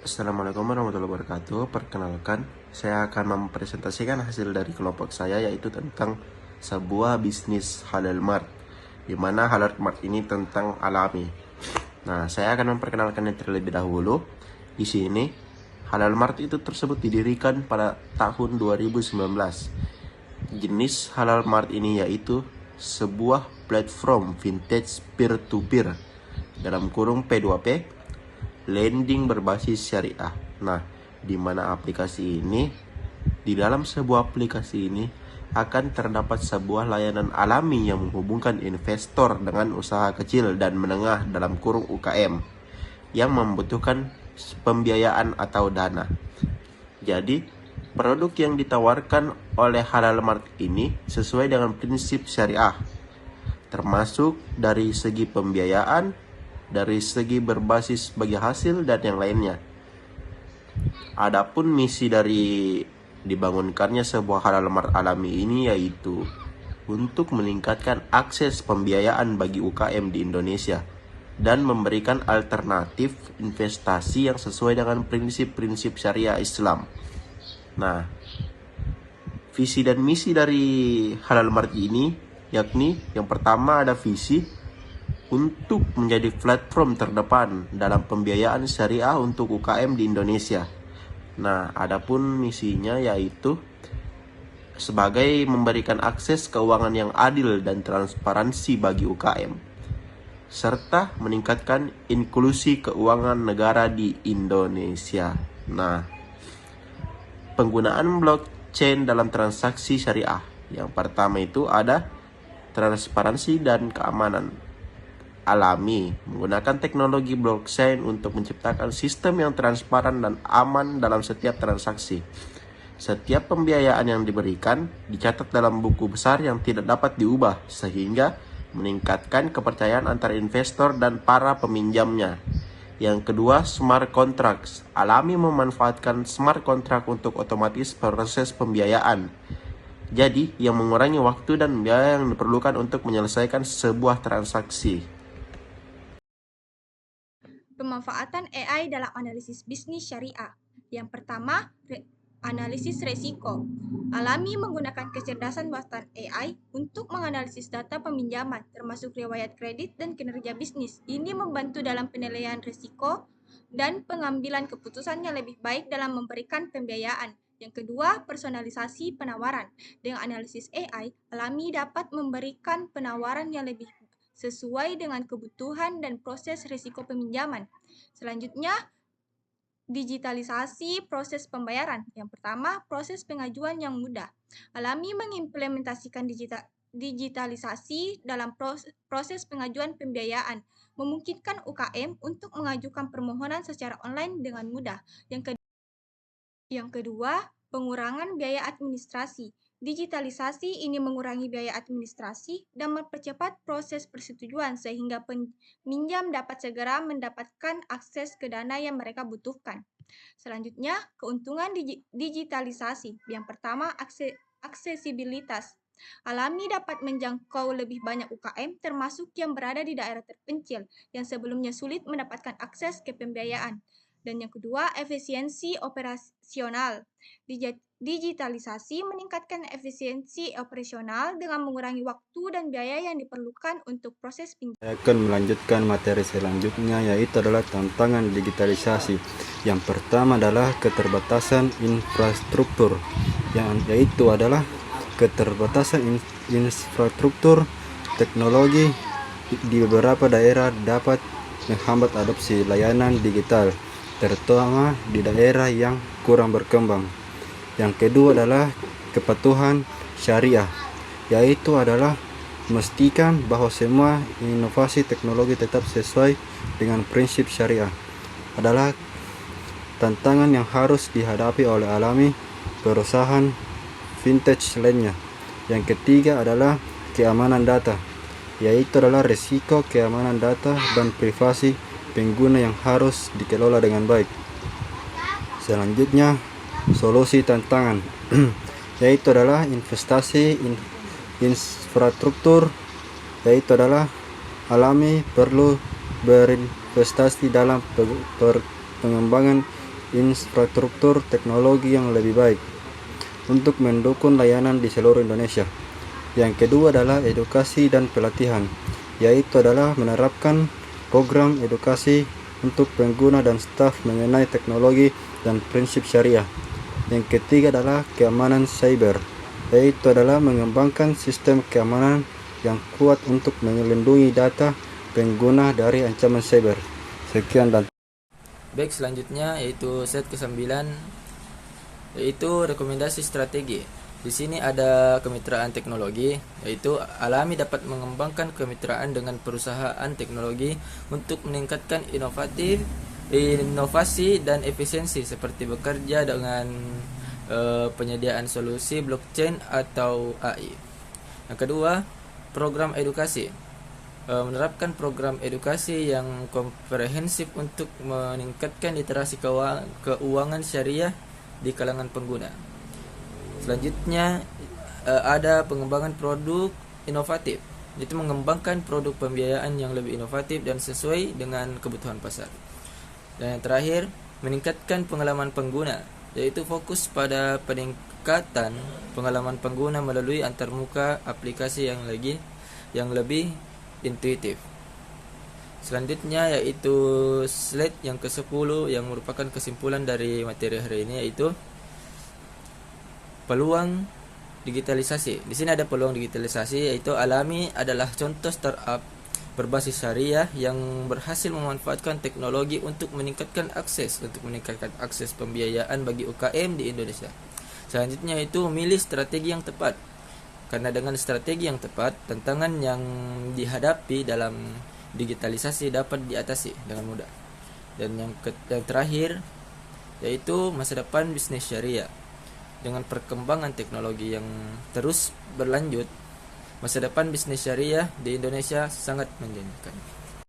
Assalamualaikum warahmatullahi wabarakatuh. Perkenalkan, saya akan mempresentasikan hasil dari kelompok saya, yaitu tentang sebuah bisnis halal mart, di mana halal mart ini tentang alami. Nah, saya akan memperkenalkannya terlebih dahulu. Di sini, halal mart itu tersebut didirikan pada tahun 2019. Jenis halal mart ini yaitu sebuah platform vintage peer-to-peer, dalam kurung P2P, lending berbasis syariah. Nah, di mana di dalam sebuah aplikasi ini akan terdapat sebuah layanan alami yang menghubungkan investor dengan usaha kecil dan menengah dalam kurung UKM yang membutuhkan pembiayaan atau dana. Jadi, produk yang ditawarkan oleh Halal Mart ini sesuai dengan prinsip syariah, termasuk dari segi pembiayaan, dari segi berbasis bagi hasil, dan yang lainnya. Adapun misi dari dibangunkannya sebuah halal mart alami ini yaitu untuk meningkatkan akses pembiayaan bagi UKM di Indonesia dan memberikan alternatif investasi yang sesuai dengan prinsip-prinsip syariah Islam. Nah, visi dan misi dari halal mart ini yakni yang pertama ada visi untuk menjadi platform terdepan dalam pembiayaan syariah untuk UKM di Indonesia. Nah, adapun misinya yaitu sebagai memberikan akses keuangan yang adil dan transparansi bagi UKM, serta meningkatkan inklusi keuangan negara di Indonesia. Nah, penggunaan blockchain dalam transaksi syariah. Yang pertama itu ada transparansi dan keamanan alami, menggunakan teknologi blockchain untuk menciptakan sistem yang transparan dan aman dalam setiap transaksi. Setiap pembiayaan yang diberikan dicatat dalam buku besar yang tidak dapat diubah, sehingga meningkatkan kepercayaan antara investor dan para peminjamnya. Yang kedua, smart contracts. Alami memanfaatkan smart contract untuk otomatis proses pembiayaan. Jadi, yang mengurangi waktu dan biaya yang diperlukan untuk menyelesaikan sebuah transaksi. Pemanfaatan AI dalam analisis bisnis syariah. Yang pertama, analisis resiko. Alami menggunakan kecerdasan buatan AI untuk menganalisis data peminjaman, termasuk riwayat kredit dan kinerja bisnis. Ini membantu dalam penilaian risiko dan pengambilan keputusan yang lebih baik dalam memberikan pembiayaan. Yang kedua, personalisasi penawaran. Dengan analisis AI, Alami dapat memberikan penawaran yang lebih sesuai dengan kebutuhan dan proses risiko peminjaman. Selanjutnya, digitalisasi proses pembayaran. Yang pertama, proses pengajuan yang mudah. Alami mengimplementasikan digitalisasi dalam proses pengajuan pembiayaan, memungkinkan UKM untuk mengajukan permohonan secara online dengan mudah. Yang kedua, pengurangan biaya administrasi. Digitalisasi ini mengurangi biaya administrasi dan mempercepat proses persetujuan sehingga peminjam dapat segera mendapatkan akses ke dana yang mereka butuhkan. Selanjutnya, keuntungan digitalisasi. Yang pertama, aksesibilitas. Alami dapat menjangkau lebih banyak UKM termasuk yang berada di daerah terpencil yang sebelumnya sulit mendapatkan akses ke pembiayaan. Dan yang kedua, efisiensi operasional. Digitalisasi meningkatkan efisiensi operasional dengan mengurangi waktu dan biaya yang diperlukan untuk proses pinjaman. Saya akan melanjutkan materi selanjutnya, yaitu adalah tantangan digitalisasi. Yang pertama adalah keterbatasan infrastruktur, yaitu adalah keterbatasan infrastruktur teknologi di beberapa daerah dapat menghambat adopsi layanan digital, terutama di daerah yang kurang berkembang. Yang kedua adalah kepatuhan syariah, yaitu adalah memastikan bahwa semua inovasi teknologi tetap sesuai dengan prinsip syariah. Adalah tantangan yang harus dihadapi oleh alami perusahaan vintage lainnya. Yang ketiga adalah keamanan data, yaitu adalah risiko keamanan data dan privasi pengguna yang harus dikelola dengan baik. Selanjutnya, solusi tantangan yaitu adalah investasi infrastruktur, yaitu adalah alami perlu berinvestasi dalam pengembangan infrastruktur teknologi yang lebih baik untuk mendukung layanan di seluruh Indonesia. Yang kedua adalah edukasi dan pelatihan, yaitu adalah menerapkan program edukasi untuk pengguna dan staf mengenai teknologi dan prinsip syariah. Yang ketiga adalah keamanan cyber, yaitu adalah mengembangkan sistem keamanan yang kuat untuk melindungi data pengguna dari ancaman cyber. Sekian dan Baik, selanjutnya yaitu set ke-9, yaitu rekomendasi strategi. Di sini ada kemitraan teknologi, yaitu Alami dapat mengembangkan kemitraan dengan perusahaan teknologi untuk meningkatkan inovasi dan efisiensi, seperti bekerja dengan penyediaan solusi blockchain atau AI. Yang kedua, program edukasi. Menerapkan program edukasi yang komprehensif untuk meningkatkan literasi keuangan syariah di kalangan pengguna. Selanjutnya ada pengembangan produk inovatif, yaitu mengembangkan produk pembiayaan yang lebih inovatif dan sesuai dengan kebutuhan pasar. Dan yang terakhir, meningkatkan pengalaman pengguna, yaitu fokus pada peningkatan pengalaman pengguna melalui antarmuka aplikasi yang lebih intuitif. Selanjutnya yaitu slide yang ke-10 yang merupakan kesimpulan dari materi hari ini, yaitu peluang digitalisasi. Di sini ada peluang digitalisasi, yaitu Alami adalah contoh startup berbasis syariah yang berhasil memanfaatkan teknologi untuk meningkatkan akses pembiayaan bagi UKM di Indonesia. Selanjutnya itu memilih strategi yang tepat. Karena dengan strategi yang tepat, tantangan yang dihadapi dalam digitalisasi dapat diatasi dengan mudah. Dan yang terakhir yaitu masa depan bisnis syariah. Dengan perkembangan teknologi yang terus berlanjut, masa depan bisnis syariah di Indonesia sangat menjanjikan.